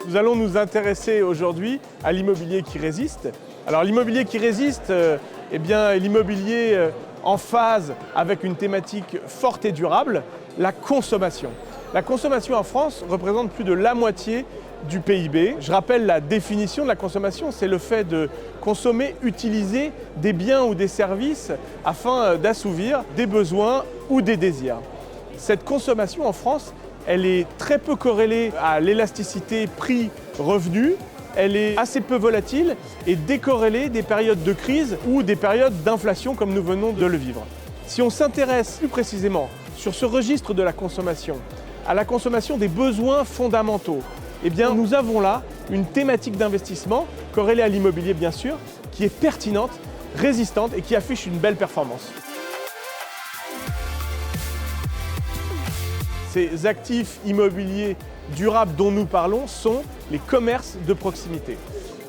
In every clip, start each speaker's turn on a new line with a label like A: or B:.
A: Nous allons nous intéresser aujourd'hui à l'immobilier qui résiste. Alors l'immobilier qui résiste, est l'immobilier en phase avec une thématique forte et durable, la consommation. La consommation en France représente plus de la moitié du PIB. Je rappelle la définition de la consommation, c'est le fait de consommer, utiliser des biens ou des services afin d'assouvir des besoins ou des désirs. Cette consommation en France, elle est très peu corrélée à l'élasticité prix-revenu, elle est assez peu volatile et décorrélée des périodes de crise ou des périodes d'inflation comme nous venons de le vivre. Si on s'intéresse plus précisément sur ce registre de la consommation, à la consommation des besoins fondamentaux, nous avons là une thématique d'investissement corrélée à l'immobilier bien sûr, qui est pertinente, résistante et qui affiche une belle performance. Ces actifs immobiliers durables dont nous parlons sont les commerces de proximité.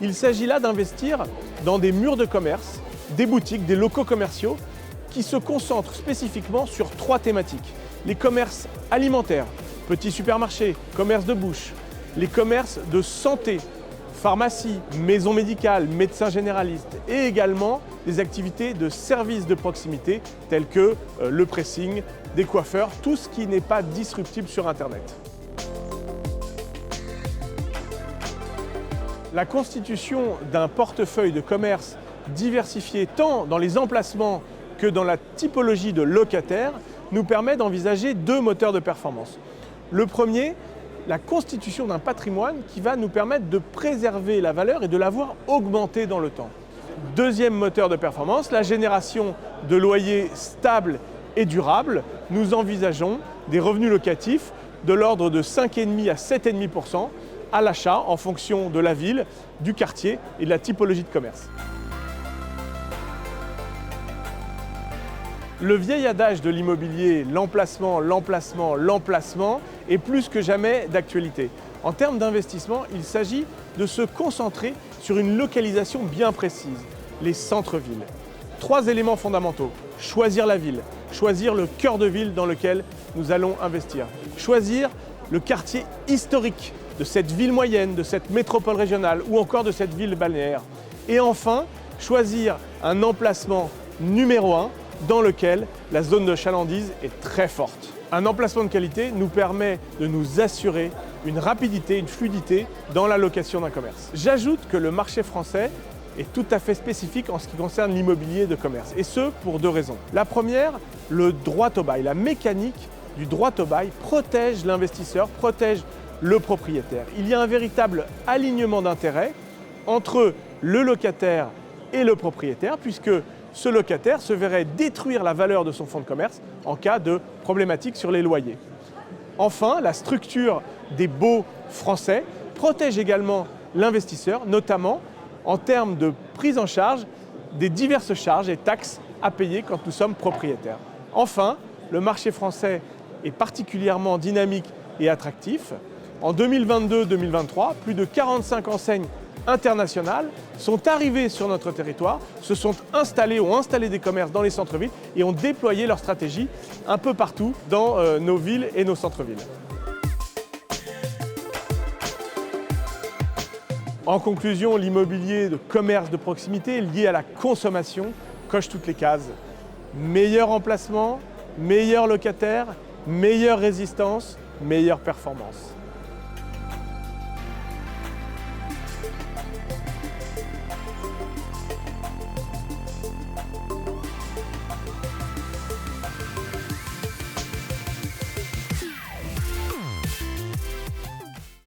A: Il s'agit là d'investir dans des murs de commerce, des boutiques, des locaux commerciaux qui se concentrent spécifiquement sur 3 thématiques. Les commerces alimentaires, petits supermarchés, commerces de bouche, les commerces de santé, pharmacie, maisons médicales, médecins généralistes et également des activités de services de proximité telles que le pressing, des coiffeurs, tout ce qui n'est pas disruptible sur Internet. La constitution d'un portefeuille de commerce diversifié tant dans les emplacements que dans la typologie de locataires nous permet d'envisager 2 moteurs de performance. Le premier, la constitution d'un patrimoine qui va nous permettre de préserver la valeur et de la voir augmenter dans le temps. Deuxième moteur de performance, la génération de loyers stables et durables. Nous envisageons des revenus locatifs de l'ordre de 5,5 à 7,5% à l'achat en fonction de la ville, du quartier et de la typologie de commerce. Le vieil adage de l'immobilier, l'emplacement, l'emplacement, l'emplacement, est plus que jamais d'actualité. En termes d'investissement, il s'agit de se concentrer sur une localisation bien précise, les centres-villes. 3 éléments fondamentaux. Choisir la ville, choisir le cœur de ville dans lequel nous allons investir. Choisir le quartier historique de cette ville moyenne, de cette métropole régionale ou encore de cette ville balnéaire. Et enfin, choisir un emplacement numéro 1 dans lequel la zone de chalandise est très forte. Un emplacement de qualité nous permet de nous assurer une rapidité, une fluidité dans la location d'un commerce. J'ajoute que le marché français est tout à fait spécifique en ce qui concerne l'immobilier de commerce, et ce pour 2 raisons. La première, le droit au bail, la mécanique du droit au bail protège l'investisseur, protège le propriétaire. Il y a un véritable alignement d'intérêts entre le locataire et le propriétaire, puisque ce locataire se verrait détruire la valeur de son fonds de commerce en cas de problématique sur les loyers. Enfin, la structure des baux français protège également l'investisseur, notamment en termes de prise en charge des diverses charges et taxes à payer quand nous sommes propriétaires. Enfin, le marché français est particulièrement dynamique et attractif. En 2022-2023, plus de 45 enseignes internationales sont arrivées sur notre territoire, se sont installées, ont installé des commerces dans les centres-villes et ont déployé leur stratégie un peu partout dans nos villes et nos centres-villes. En conclusion, l'immobilier de commerce de proximité lié à la consommation coche toutes les cases. Meilleur emplacement, meilleur locataire, meilleure résistance, meilleure performance.